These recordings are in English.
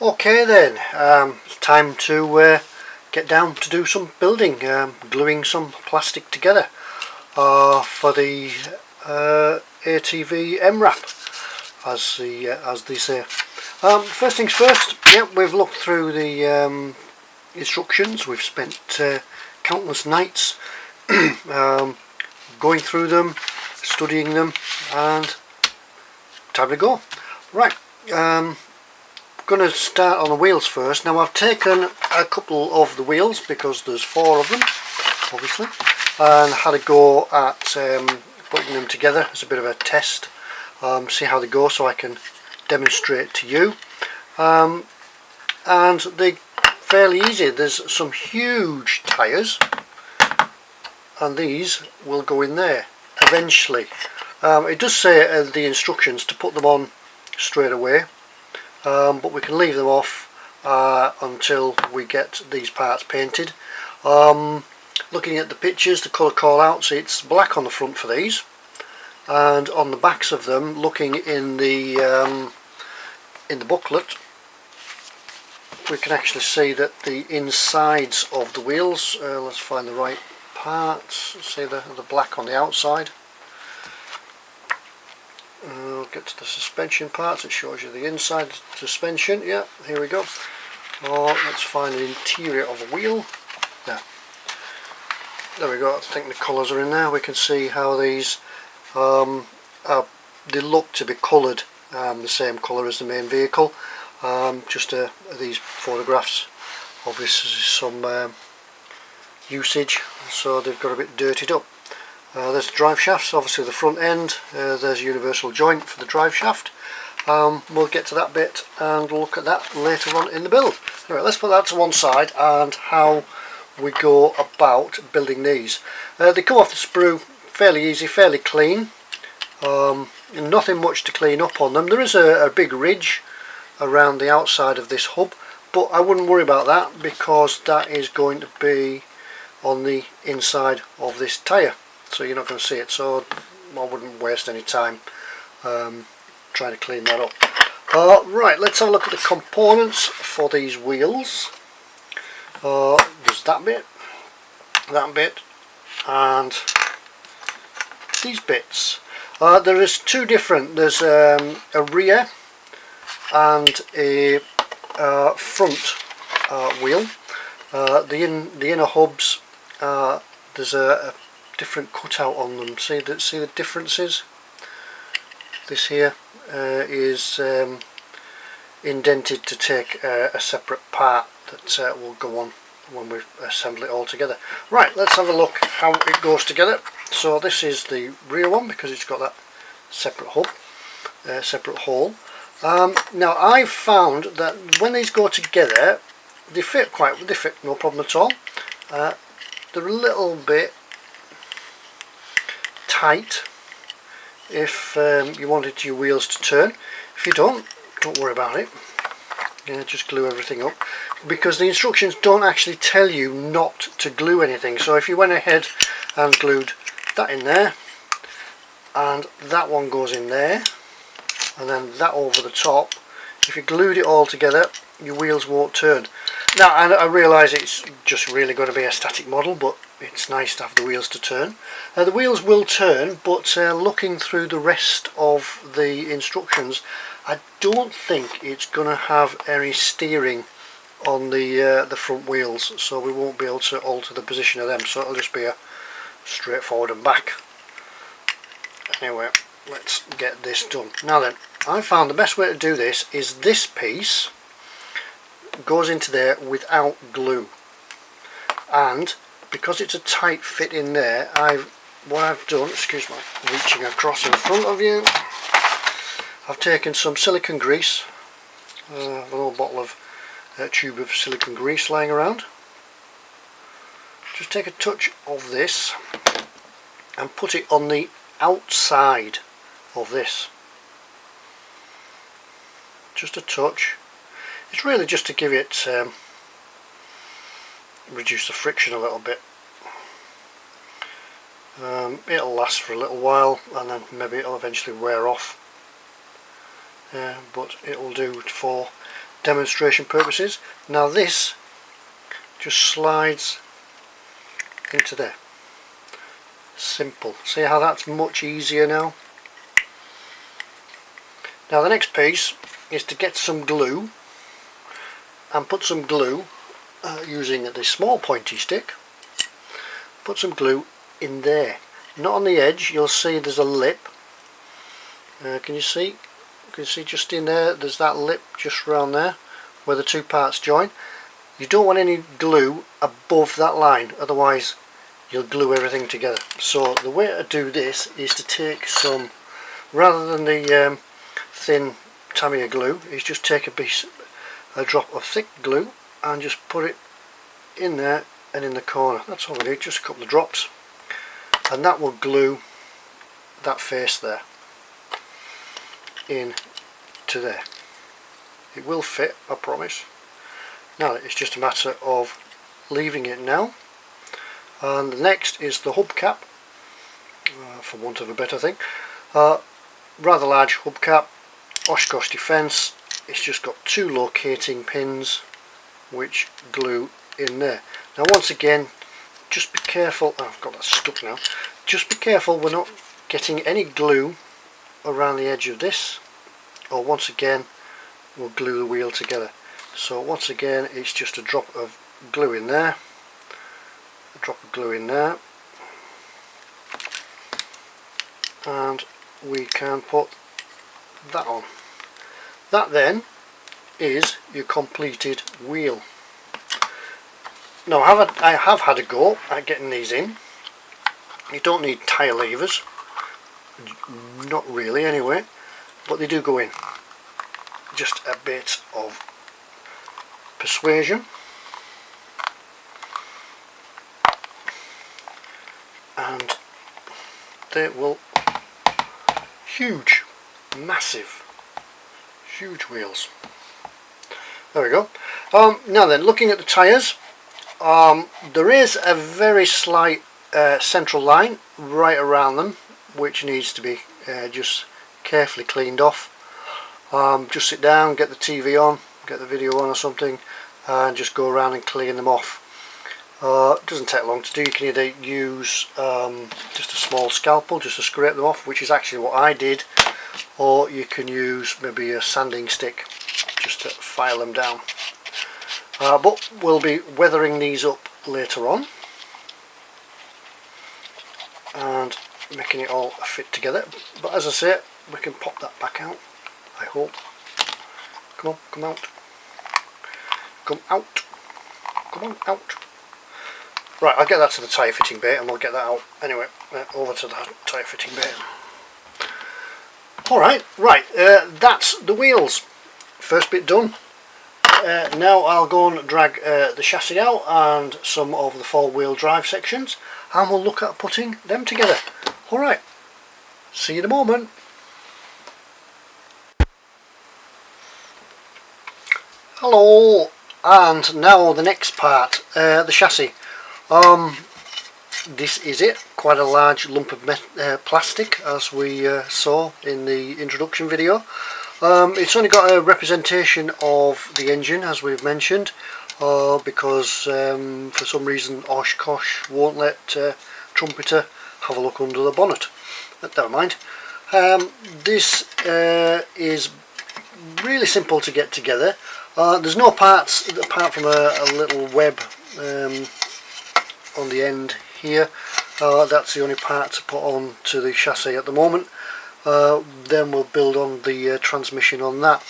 Okay then, it's time to get down to do some building, gluing some plastic together for the ATV MRAP, as they say. First things first, yeah, we've looked through the instructions. We've spent countless nights going through them, studying them, and time to go. Right. Going to start on the wheels first. Now I've taken a couple of the wheels because there's 4 of them obviously, and had a go at putting them together as a bit of a test, see how they go so I can demonstrate to you, and they're fairly easy. There's some huge tyres and these will go in there eventually. It does say the instructions to put them on straight away, but we can leave them off until we get these parts painted. Looking at the pictures, the colour call outs, it's black on the front for these, and on the backs of them, looking in the booklet, we can actually see that the insides of the wheels, let's find the right parts, see the black on the outside. We'll get to the suspension parts. It shows you the inside suspension. Yeah, here we go. Let's find the interior of a wheel. There we go. I think the colours are in there. We can see how these they look to be coloured the same colour as the main vehicle. Just these photographs, obviously some usage, so they've got a bit dirtied up. There's the drive shafts, obviously the front end, there's a universal joint for the drive shaft. We'll get to that bit and look at that later on in the build. Anyway, let's put that to one side and how we go about building these. They come off the sprue fairly easy, fairly clean, nothing much to clean up on them. There is a big ridge around the outside of this hub, but I wouldn't worry about that because that is going to be on the inside of this tyre, so you're not going to see it, so I wouldn't waste any time trying to clean that up. Right, let's have a look at the components for these wheels. There's that bit, and these bits. There is 2 different, there's a rear and a front wheel. The inner hubs, there's a different cutout on them. See the differences? This here is indented to take a separate part that will go on when we assemble it all together. Right, let's have a look how it goes together. So this is the rear one because it's got that separate hub, separate hole. Now I've found that when these go together, they fit no problem at all. They're a little bit tight if you wanted your wheels to turn. If you don't worry about it. Yeah, just glue everything up, because the instructions don't actually tell you not to glue anything. So if you went ahead and glued that in there, and that one goes in there, and then that over the top, if you glued it all together, your wheels won't turn. Now I realise it's just really going to be a static model, but it's nice to have the wheels to turn. The wheels will turn, but looking through the rest of the instructions, I don't think it's going to have any steering on the front wheels, so we won't be able to alter the position of them, so it'll just be a straight forward and back. Anyway, let's get this done. Now then, I found the best way to do this is this piece goes into there without glue, and because it's a tight fit in there, what I've done, excuse my reaching across in front of you, I've taken some silicone grease, a little bottle of tube of silicone grease lying around. Just take a touch of this and put it on the outside of this. Just a touch. It's really just to give it reduce the friction a little bit. It'll last for a little while and then maybe it'll eventually wear off, but it'll do for demonstration purposes. Now this just slides into there. Simple. See how that's much easier now? Now the next piece is to get some glue and put some glue using this small pointy stick. Put some glue in there, not on the edge. You'll see there's a lip. Can you see? You can see just in there, there's that lip just around there where the two parts join. You don't want any glue above that line, otherwise you'll glue everything together. So the way to do this is to take some, rather than the thin Tamiya glue, is just take a drop of thick glue and just put it in there and in the corner. That's all we need, just a couple of drops, and that will glue that face there in to there. It will fit, I promise. Now it's just a matter of leaving it now. And the next is the hubcap, for want of a better thing. Rather large hubcap, Oshkosh Defence. It's just got two locating pins which glue in there. Now once again, just be careful. Oh, I've got that stuck now. Just be careful we're not getting any glue around the edge of this, or once again we'll glue the wheel together. So once again it's just a drop of glue in there, a drop of glue in there, and we can put that on. That then is your completed wheel. Now I have had a go at getting these in. You don't need tyre levers, not really anyway, but they do go in. Just a bit of persuasion and they will, huge, massive, huge wheels. There we go. Now then, looking at the tyres, there is a very slight central line right around them which needs to be just carefully cleaned off. Just sit down, get the TV on, get the video on or something, and just go around and clean them off. It doesn't take long to do. You can either use just a small scalpel just to scrape them off, which is actually what I did, or you can use maybe a sanding stick just to file them down. But we'll be weathering these up later on and making it all fit together. But as I say, we can pop that back out, I hope. Come on, come out. Come out. Come on, out. Right, I'll get that to the tyre fitting bay and we'll get that out. Anyway, over to the tyre fitting bay. Alright, right, that's the wheels. First bit done. Now I'll go and drag the chassis out and some of the four-wheel drive sections, and we'll look at putting them together. Alright, see you in a moment. Hello, and now the next part, the chassis. This is it, quite a large lump of plastic, as we saw in the introduction video. It's only got a representation of the engine, as we've mentioned, because for some reason Oshkosh won't let Trumpeter have a look under the bonnet. But never mind. This is really simple to get together. There's no parts apart from a little web on the end here. That's the only part to put on to the chassis at the moment. Then we'll build on the transmission on that.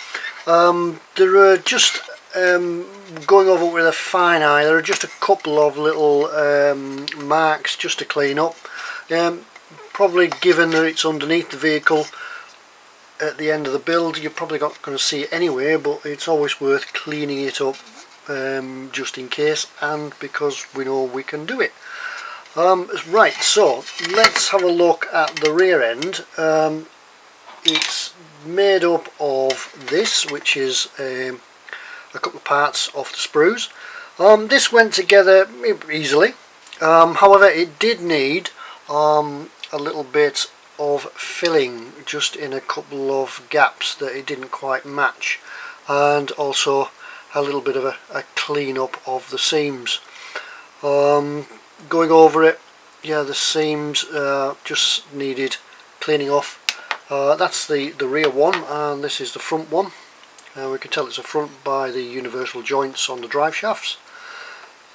There are just, going over with a fine eye, there are just a couple of little marks just to clean up. Probably given that it's underneath the vehicle at the end of the build, you're probably not going to see it anyway, but it's always worth cleaning it up just in case, and because we know we can do it. Right, so let's have a look at the rear end. It's made up of this, which is a couple of parts off the sprues. This went together easily, however it did need a little bit of filling just in a couple of gaps that it didn't quite match. and also a little bit of a clean up of the seams. Going over it, yeah, the seams just needed cleaning off. That's the rear one, and this is the front one. We can tell it's a front by the universal joints on the drive shafts.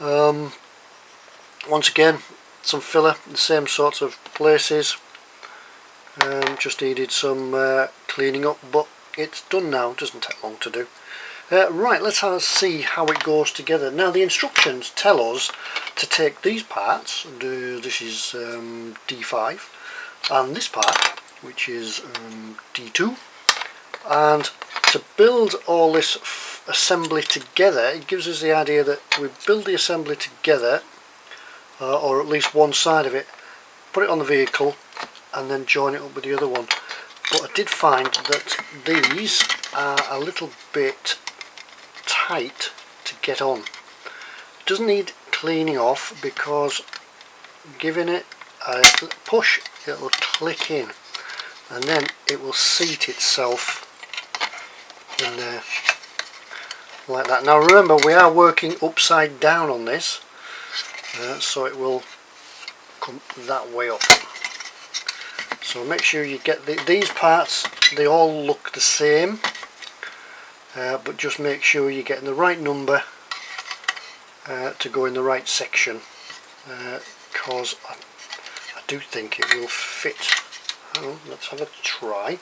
Once again, some filler in the same sorts of places. Just needed some cleaning up, but it's done now. It doesn't take long to do. Right, let's see how it goes together. Now the instructions tell us to take these parts, this is D5, and this part, which is D2, and to build all this assembly together, it gives us the idea that we build the assembly together, or at least one side of it, put it on the vehicle, and then join it up with the other one. But I did find that these are a little bit tight to get on. It doesn't need cleaning off, because giving it a push, it will click in, and then it will seat itself in there like that. Now remember, we are working upside down on this, so it will come that way up. So make sure you get these parts, they all look the same, but just make sure you're getting the right number to go in the right section, because I do think it will fit. Oh, let's have a try.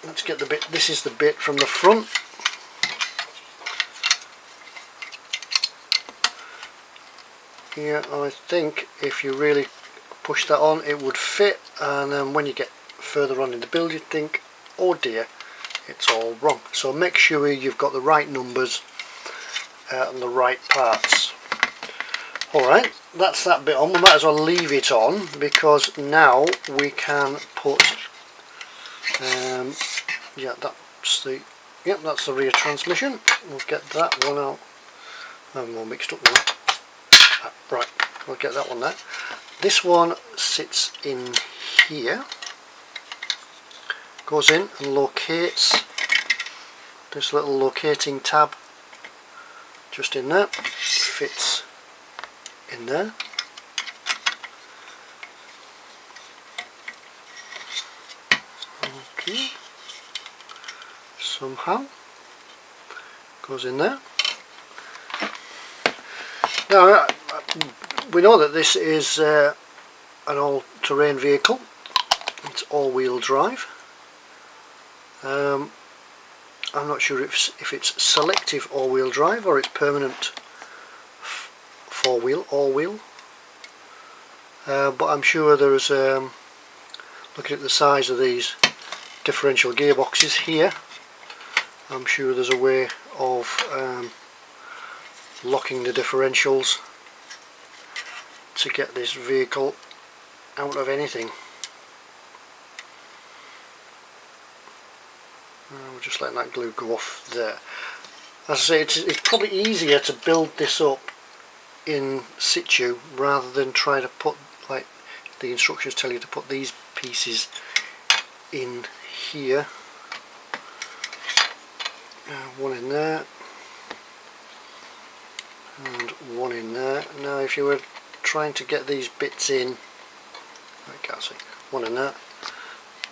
Let's get the bit, this is the bit from the front. Yeah, I think if you really push that on it would fit, and then when you get further on in the build you'd think, oh dear, it's all wrong. So make sure you've got the right numbers and the right parts. Alright, that's that bit on. We might as well leave it on, because now we can put yeah, that's the rear transmission. We'll get that one out. I'm all mixed up now. Right, we'll get that one there. This one sits in here, goes in and locates, this little locating tab just in there, fits in there. Okay, somehow goes in there. Now we know that this is an all-terrain vehicle. It's all-wheel drive. I'm not sure if it's selective all-wheel drive or it's permanent four-wheel, all-wheel. But I'm sure there's, looking at the size of these differential gearboxes here, I'm sure there's a way of locking the differentials to get this vehicle out of anything. We're just letting that glue go off there. As I say, it's probably easier to build this up in situ rather than try to put, like the instructions tell you to put these pieces in here. One in there and one in there. Now if you were trying to get these bits in, I can't see, one in there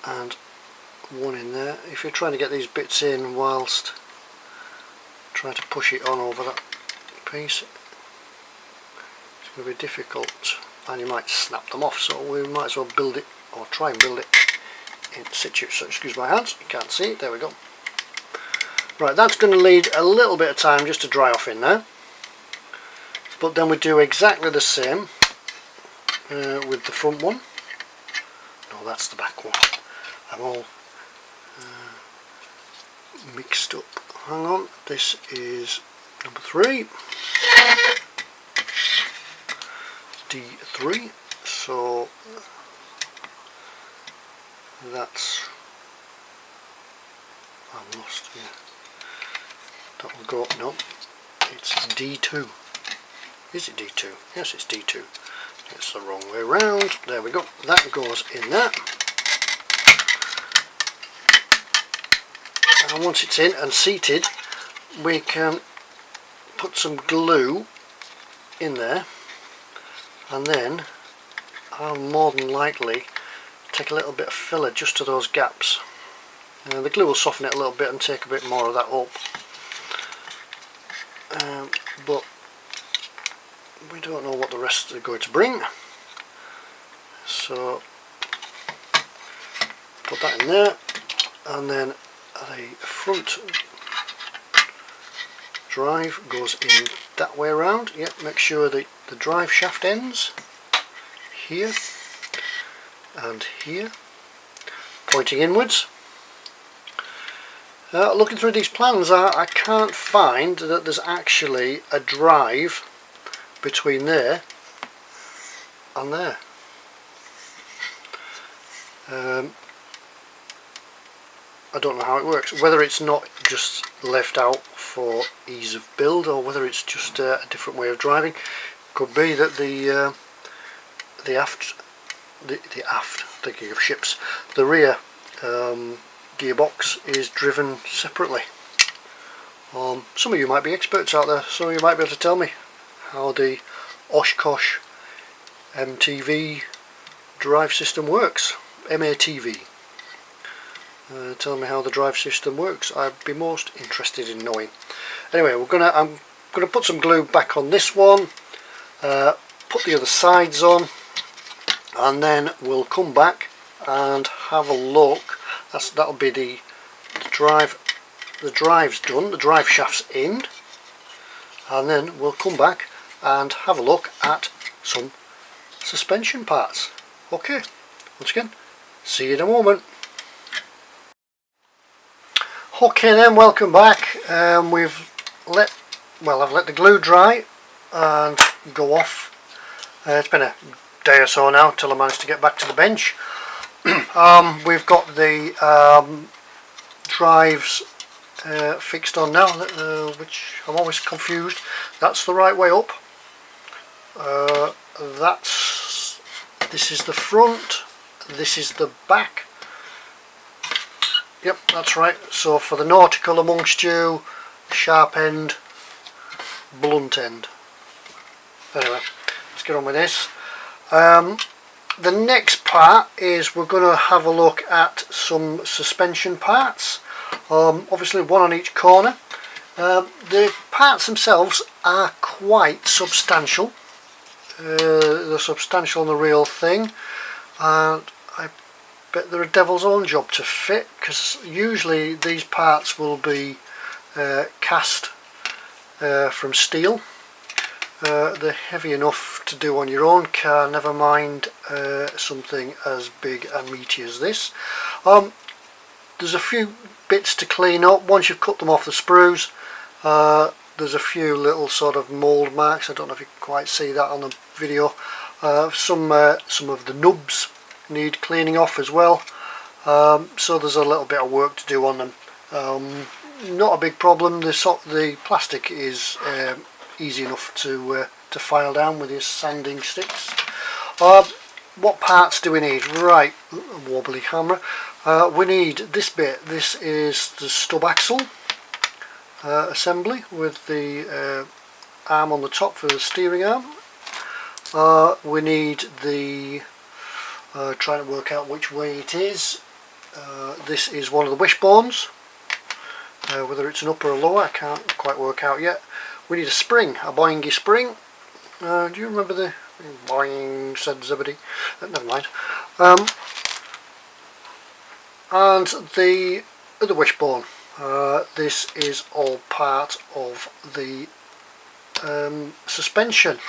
and one in there. If you're trying to get these bits in whilst trying to push it on over that piece, it's going to be difficult and you might snap them off, so we might as well build it, or try and build it in situ. So excuse my hands, you can't see it, there we go. Right, that's going to need a little bit of time just to dry off in there, but then we do exactly the same with the front one. No, that's the back one. I'm all mixed up. Hang on, this is number 3, D3, so that's, I'm lost here. That will go up, no, it's D2. Is it D2? Yes, it's D2. It's the wrong way round. There we go. That goes in there. and once it's in and seated, we can put some glue in there, and then I'll more than likely take a little bit of filler just to those gaps. The glue will soften it a little bit and take a bit more of that up, but we don't know what the rest are going to bring, so put that in there, and then the front drive goes in that way around. Yep, make sure that the drive shaft ends here and here, pointing inwards. Looking through these plans, I can't find that there's actually a drive between there and there. I don't know how it works, whether it's not just left out for ease of build, or whether it's just a different way of driving. Could be that the aft, thinking of ships, the rear gearbox is driven separately. Some of you might be experts out there, some of you might be able to tell me how the Oshkosh MTV drive system works. M-ATV. Tell me how the drive system works. I'd be most interested in knowing. Anyway, I'm gonna put some glue back on this one, put the other sides on, and then we'll come back and have a look. That'll be the drive. The drive's done. The drive shaft's in, and then we'll come back and have a look at some suspension parts. Okay. Once again, see you in a moment. Okay then, welcome back. I've let the glue dry and go off. It's been a day or so now till I managed to get back to the bench. We've got the drives fixed on now, which I'm always confused. That's the right way up. This is the front, this is the back. Yep, that's right. So for the nautical amongst you, sharp end, blunt end. Anyway, let's get on with this. The next part is we're going to have a look at some suspension parts. Obviously one on each corner. The parts themselves are quite substantial. They're substantial on the real thing, and I bet they're a devil's own job to fit, because usually these parts will be cast from steel. They're heavy enough to do on your own car, never mind something as big and meaty as this. There's a few bits to clean up once you've cut them off the sprues. There's a few little sort of mould marks. I don't know if you can quite see that on the video. Some of the nubs need cleaning off as well. So there's a little bit of work to do on them. Not a big problem. The plastic is easy enough to file down with your sanding sticks. What parts do we need? Right, a wobbly camera. We need this bit. This is the stub axle assembly with the arm on the top for the steering arm. We need the trying to work out which way it is. This is one of the wishbones. Whether it's an upper or lower, I can't quite work out yet. We need a spring, a boingy spring. Do you remember the boing, said Zebedee? Never mind. And the other wishbone. This is all part of the suspension.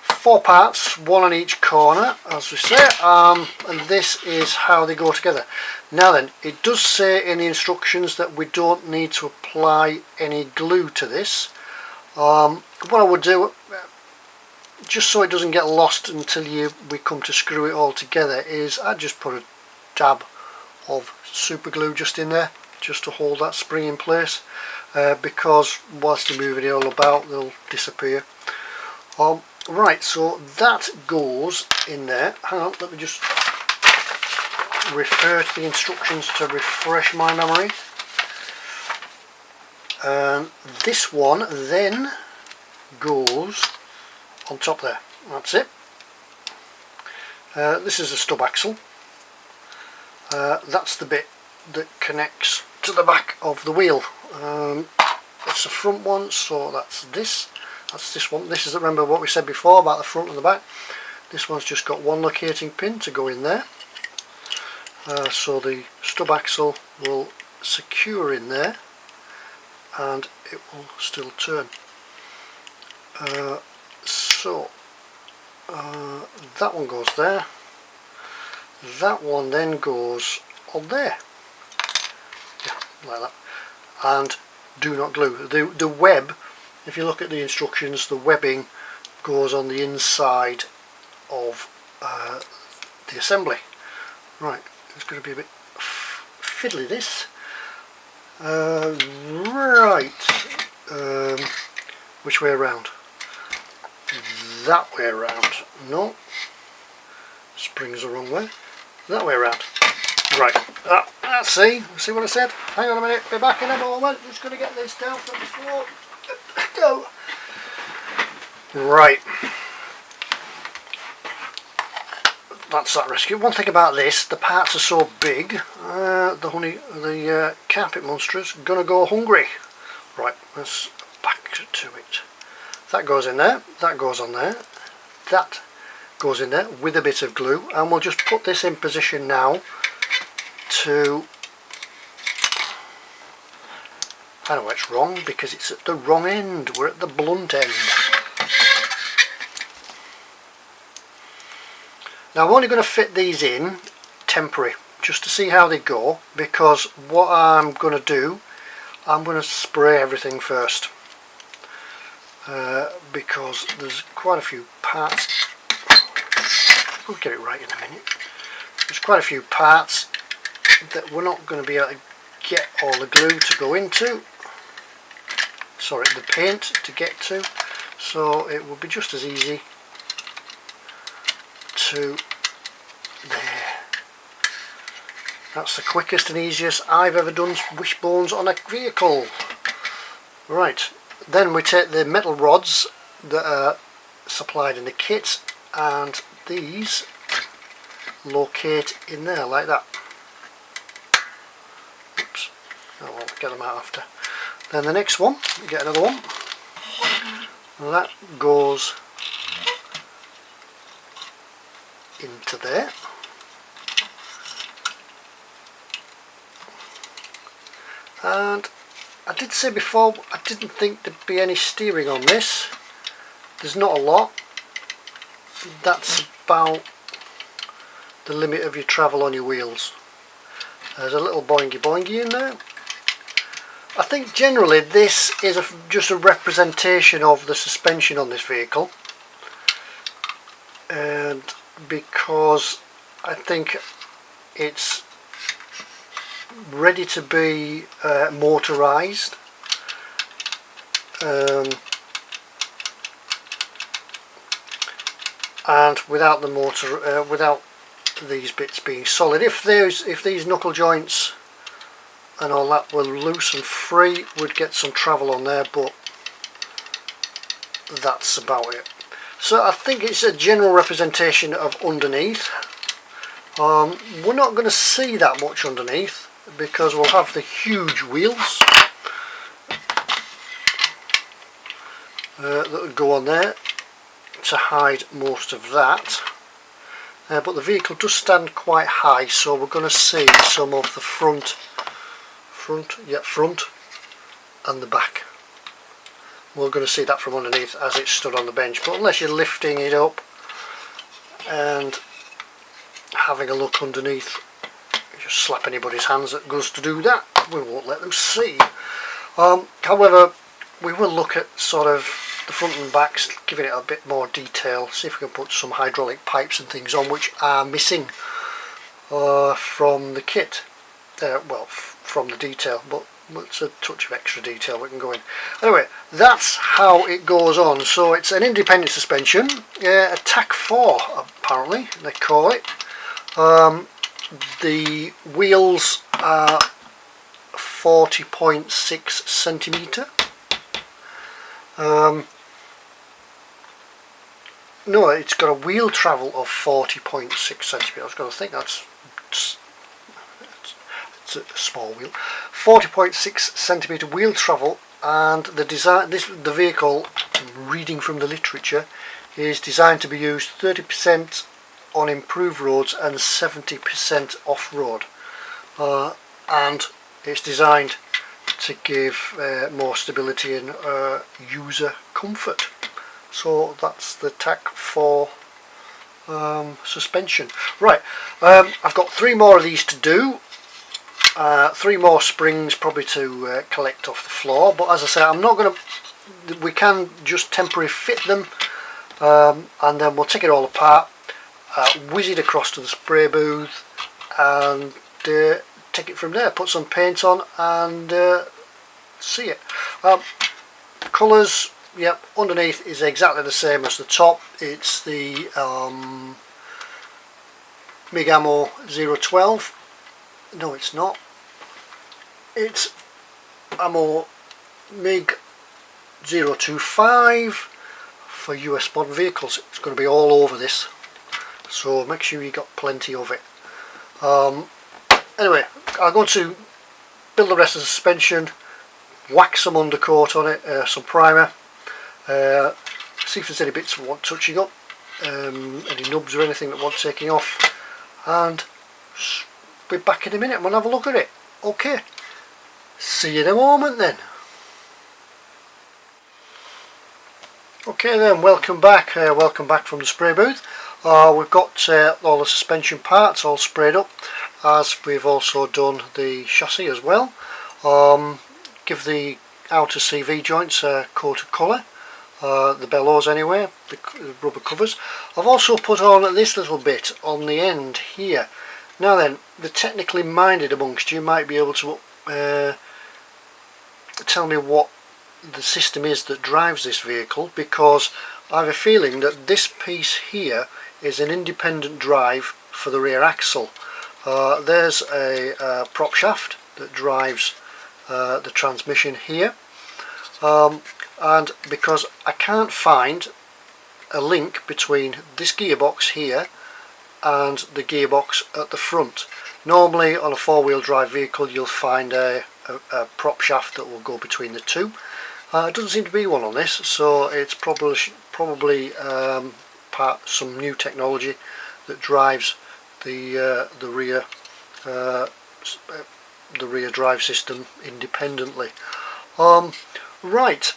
4 parts, one on each corner, as we say, and this is how they go together. Now then, it does say in the instructions that we don't need to apply any glue to this. What I would do, just so it doesn't get lost until we come to screw it all together, is I'd just put a dab of super glue just in there, just to hold that spring in place, because whilst you're moving it all about, they'll disappear. Right, so that goes in there. Hang on, let me just refer to the instructions to refresh my memory. and this one then goes on top there. That's it. This is the stub axle. That's the bit that connects to the back of the wheel. It's the front one, so that's this one. This is, remember what we said before about the front and the back. This one's just got one locating pin to go in there, so the stub axle will secure in there and it will still turn. That one goes there, that one then goes on there, yeah, like that, and do not glue. The web, if you look at the instructions, the webbing goes on the inside of the assembly. Right, it's going to be a bit fiddly this. Which way around? That way around. No, spring's the wrong way. That way around. Right, let's see what I said. Hang on a minute, be back in a moment. Just going to get this down from the floor. Go. Right. That's that rescue. One thing about this, the parts are so big, the carpet monster's gonna go hungry. Right, let's back to it. That goes in there, that goes on there, that goes in there with a bit of glue, and we'll just put this in position now to... I know it's wrong because it's at the wrong end, we're at the blunt end. Now I'm only going to fit these in temporary, just to see how they go, because what I'm going to do, I'm going to spray everything first, because there's quite a few parts. We'll get it right in a minute. There's quite a few parts that we're not going to be able to get all the glue to go into, sorry, the paint to get to, so it will be just as easy to there. That's the quickest and easiest I've ever done wishbones on a vehicle. Right, then we take the metal rods that are supplied in the kit, and these locate in there like that. Oops, oh well, get them out after. Then the next one, we get another one, and that goes into there, and I did say before I didn't think there'd be any steering on this. There's not a lot. That's about the limit of your travel on your wheels. There's a little boingy boingy in there. I think generally this is just a representation of the suspension on this vehicle, and because I think it's ready to be motorized, and without the motor, without these bits being solid. If these knuckle joints and all that were loose and free, we'd get some travel on there, but that's about it. So I think it's a general representation of underneath. We're not going to see that much underneath because we'll have the huge wheels that would go on there to hide most of that. But the vehicle does stand quite high, so we're going to see some of the front and the back. We're going to see that from underneath as it stood on the bench, but unless you're lifting it up and having a look underneath, just slap anybody's hands that goes to do that, we won't let them see. However, we will look at sort of the front and backs, giving it a bit more detail, see if we can put some hydraulic pipes and things on which are missing from the kit, well, from the detail, but it's a touch of extra detail we can go in. Anyway, that's how it goes on. So it's an independent suspension, a TAC 4 apparently they call it. The wheels are 40.6 centimetre. No, it's got a wheel travel of 40.6 centimetre. I was going to think it's a small wheel. 40.6 centimetre wheel travel, and the vehicle, reading from the literature, is designed to be used 30% on improved roads and 70% off-road, and it's designed to give more stability and user comfort. So that's the tack for suspension. Right, I've got 3 more of these to do. 3 more springs probably to collect off the floor, but as I say, I'm not going to. We can just temporarily fit them, and then we'll take it all apart, whiz it across to the spray booth, and take it from there. Put some paint on and see it. Colours, yep, underneath is exactly the same as the top. It's the MIG Ammo 012. No, it's not. It's Ammo MIG 025 for US modern vehicles. It's going to be all over this, so make sure you got plenty of it. Anyway, I'm going to build the rest of the suspension, whack some undercoat on it, some primer, see if there's any bits that want touching up, any nubs or anything that want taking off, and be back in a minute and we'll have a look at it. Okay, see you in a moment then. Okay then, welcome back from the spray booth. We've got all the suspension parts all sprayed up, as we've also done the chassis as well. Give the outer CV joints a coat of colour, the bellows anyway, the rubber covers. I've also put on this little bit on the end here. Now then, the technically minded amongst you might be able to tell me what the system is that drives this vehicle, because I have a feeling that this piece here is an independent drive for the rear axle. There's a prop shaft that drives the transmission here, and because I can't find a link between this gearbox here and the gearbox at the front. Normally on a 4-wheel drive vehicle you'll find a prop shaft that will go between the two. It doesn't seem to be one on this, so it's probably some new technology that drives the rear drive system independently. Right,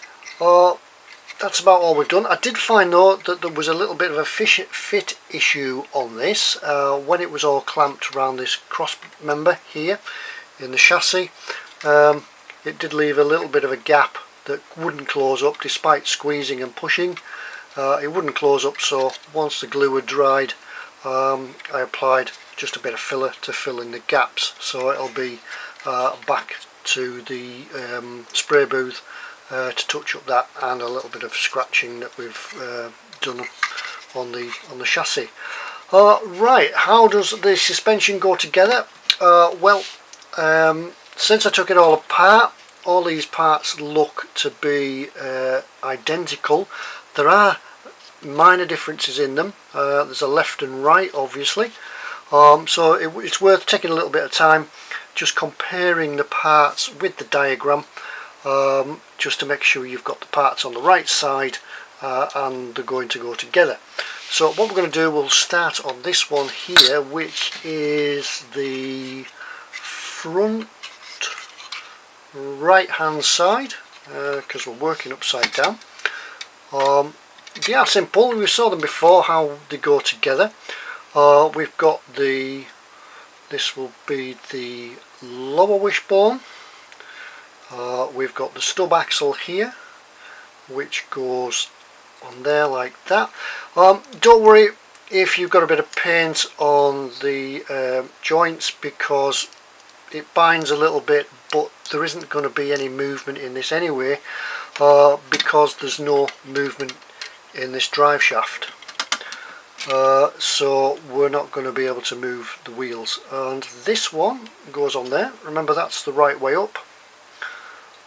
that's about all we've done. I did find though that there was a little bit of a fit issue on this when it was all clamped around this cross member here in the chassis. It did leave a little bit of a gap that wouldn't close up despite squeezing and pushing. It wouldn't close up, so once the glue had dried, I applied just a bit of filler to fill in the gaps, so it'll be back to the spray booth to touch up that and a little bit of scratching that we've done on the chassis. Right, how does the suspension go together? Well, since I took it all apart, all these parts look to be identical. There are minor differences in them. There's a left and right, obviously, so it's worth taking a little bit of time just comparing the parts with the diagram, just to make sure you've got the parts on the right side and they're going to go together. So what we're going to do, we'll start on this one here, which is the front right hand side, because we're working upside down. They are simple. We saw them before, how they go together. We've got this will be the lower wishbone. We've got the stub axle here, which goes on there like that. Don't worry if you've got a bit of paint on the joints, because it binds a little bit, but there isn't going to be any movement in this anyway, because there's no movement in this drive shaft, so we're not going to be able to move the wheels. And this one goes on there. Remember, that's the right way up,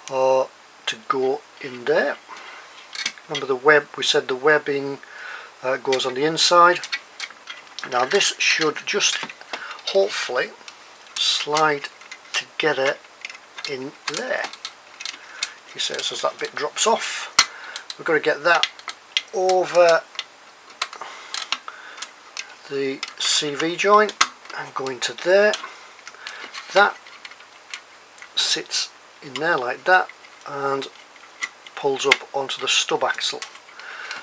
to go in there. Remember the web, we said the webbing goes on the inside. Now this should just hopefully slide together in there. You see, as that bit drops off, we've got to get that over the CV joint and go into there. That sits in there like that and pulls up onto the stub axle.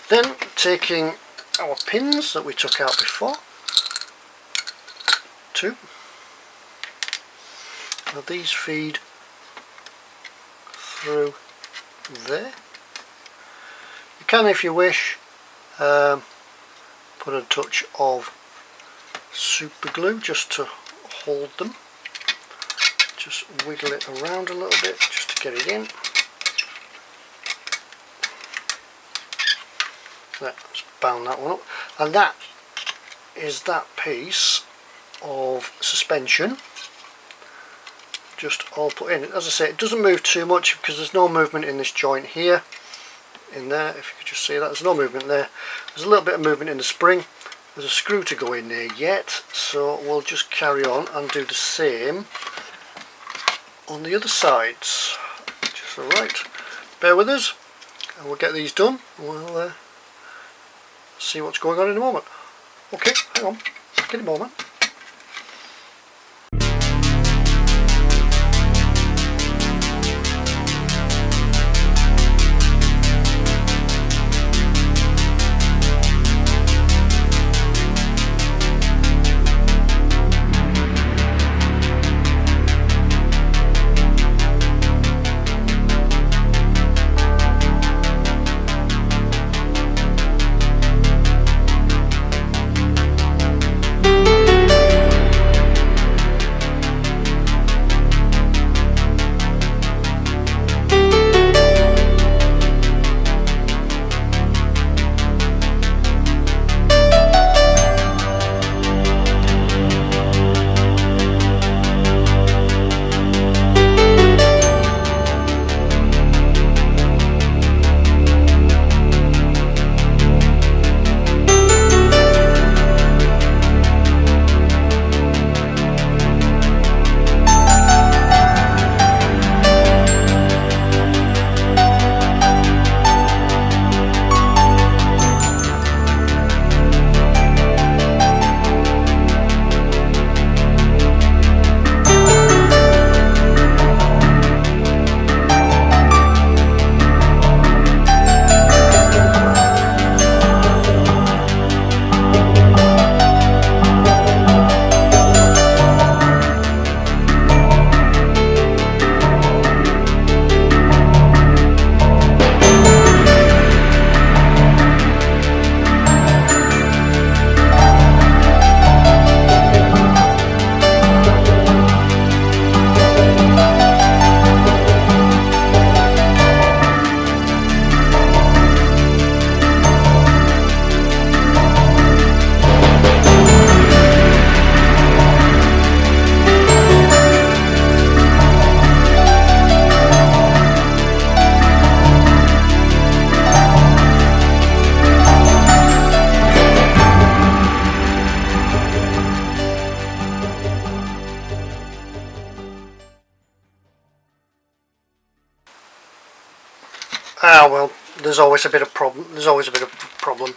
Then taking our pins that we took out before, two, now these feed through there. You can, if you wish, put a touch of super glue just to hold them. Just wiggle it around a little bit just to get it in. Let's bound that one up, and that is that piece of suspension just all put in. As I say, it doesn't move too much because there's no movement in this joint here. In there, if you could just see that, there's no movement there. There's a little bit of movement in the spring. There's a screw to go in there yet, so we'll just carry on and do the same on the other sides. Just alright, bear with us and we'll get these done. We'll see what's going on in a moment. Okay, hang on, give it a moment. Well, there's always a bit of problem.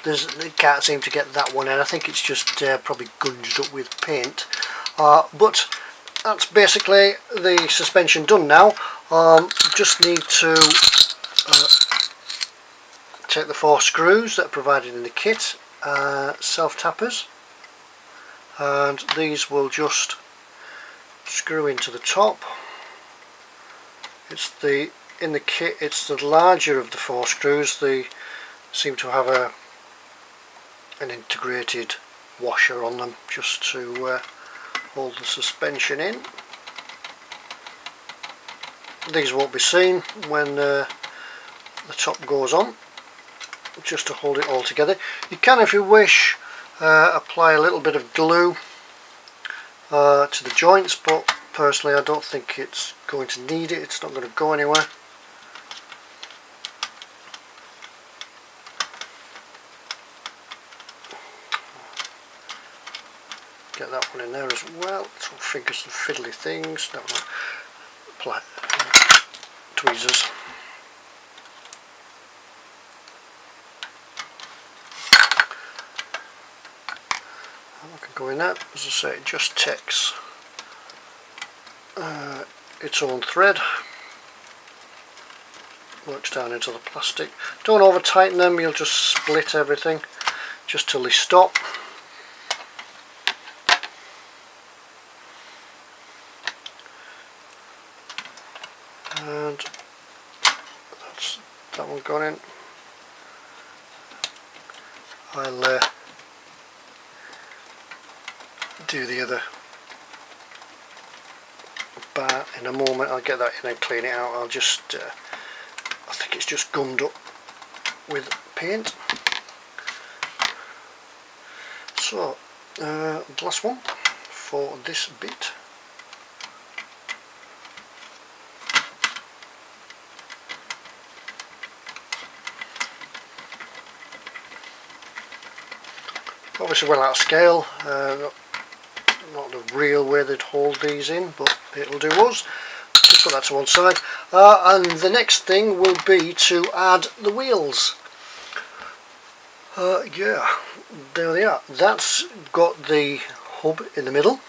They can't seem to get that one in. I think it's just probably gunged up with paint. But that's basically the suspension done now. Just need to take the 4 screws that are provided in the kit, self-tappers, and these will just screw into the top. In the kit it's the larger of the 4 screws. They seem to have an integrated washer on them just to hold the suspension in. These won't be seen when the top goes on, just to hold it all together. You can, if you wish, apply a little bit of glue to the joints, but personally I don't think it's going to need it. It's not going to go anywhere. get that one in there as well. Some fingers and fiddly things. No, tweezers. I can go in there. As I say, it just takes its own thread. Works down into the plastic. Don't over tighten them, you'll just split everything just till they stop. And that's that one gone in. I'll do the other bar in a moment. I'll get that in and clean it out. I'll just I think it's just gummed up with paint. So the last one for this bit. Obviously well out of scale, not the real way they'd hold these in, but it'll do us. Just put that to one side, and the next thing will be to add the wheels. Yeah, there they are. That's got the hub in the middle.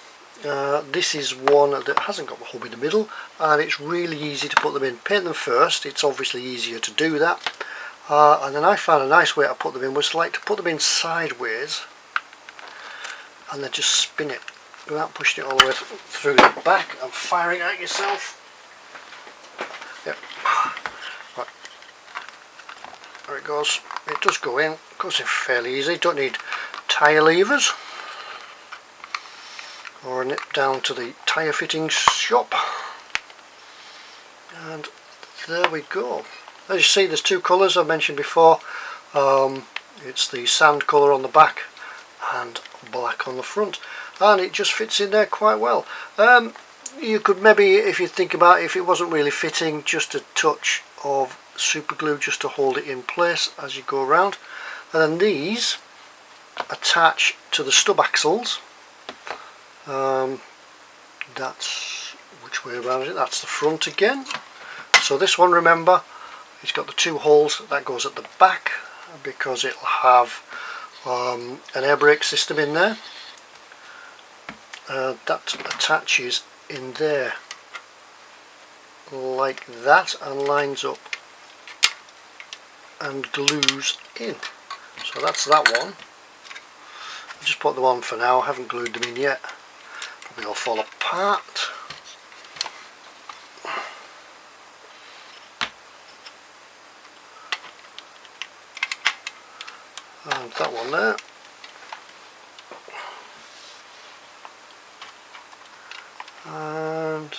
This is one that hasn't got the hub in the middle, and it's really easy to put them in. Paint them first, it's obviously easier to do that. And then I found a nice way to put them in was like to put them in sideways and then just spin it without pushing it all the way through the back and firing at yourself. Yep. Right. There it goes. It does go in. It goes in fairly easy. Don't need tyre levers or a nip down to the tyre fitting shop. And there we go. As you see, there's two colours I mentioned before. It's the sand colour on the back and black on the front, and it just fits in there quite well. You could maybe, if you think about it, if it wasn't really fitting, just a touch of super glue just to hold it in place as you go around. And then these attach to the stub axles. That's which way around is it? That's the front again. So this one, remember, it's got the two holes that goes at the back because it'll have an air brake system in there. That attaches in there like that and lines up and glues in. So that's that one. I'll just put them on for now. I haven't glued them in yet. Probably all fall apart. And that one there. And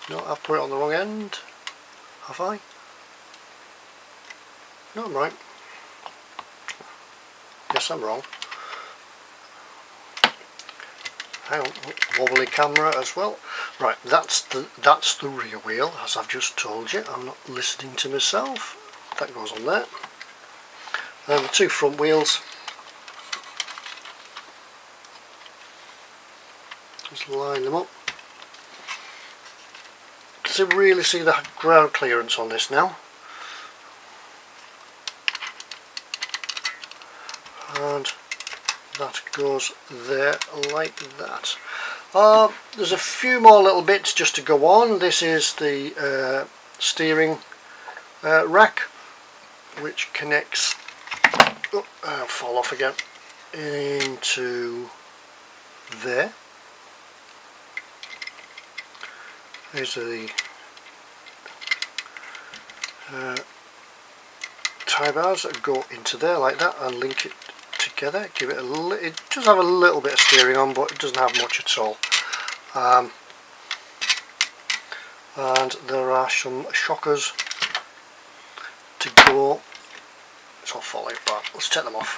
no, I've put it on the wrong end. Have I? No, I'm right. Yes, I'm wrong. Hang on, wobbly camera as well. Right, that's the rear wheel, as I've just told you. I'm not listening to myself. That goes on there. And the two front wheels. Just line them up. To really see the ground clearance on this now. And that goes there like that. There's a few more little bits just to go on. This is the steering rack, which connects, I'll fall off again, into there. These are the tie bars that go into there like that and link it together. Give it it does have a little bit of steering on, but it doesn't have much at all. And there are some shockers to go. It's all falling apart. Let's take them off.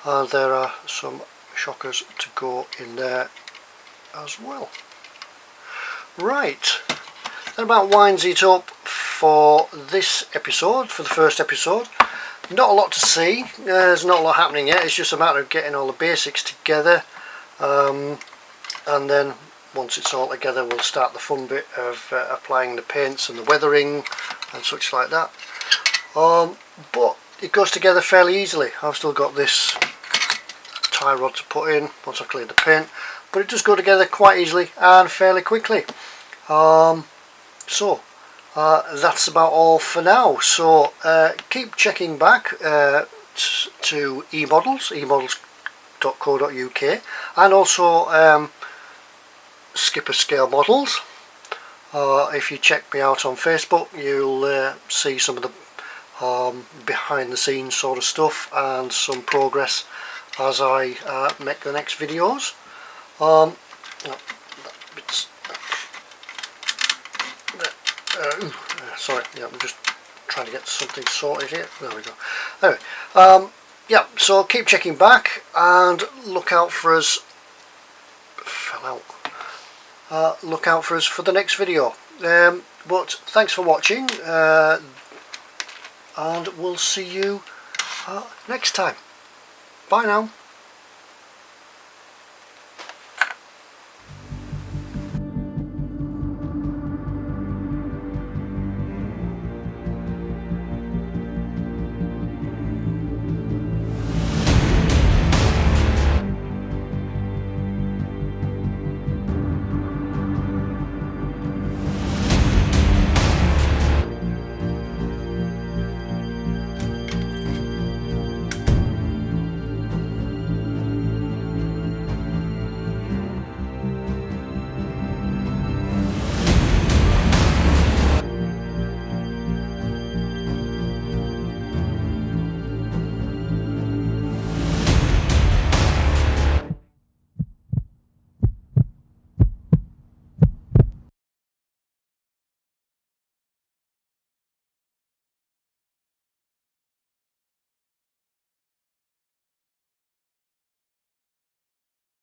And there are some shockers to go in there as well. Right, that about winds it up for this episode, for the first episode. Not a lot to see, there's not a lot happening yet, it's just a matter of getting all the basics together. and then once it's all together we'll start the fun bit of applying the paints and the weathering and such like that. But it goes together fairly easily. I've still got this tie rod to put in once I've cleared the paint, but it does go together quite easily and fairly quickly. So that's about all for now. So keep checking back to emodels.co.uk, and also Skipper Scale Models. If you check me out on Facebook, you'll see some of the behind the scenes sort of stuff and some progress as I make the next videos. Sorry, yeah, I'm just trying to get something sorted here. There we go. Anyway, yeah, so keep checking back and look out for us. Look out for us for the next video. But thanks for watching, and we'll see you next time. Bye now.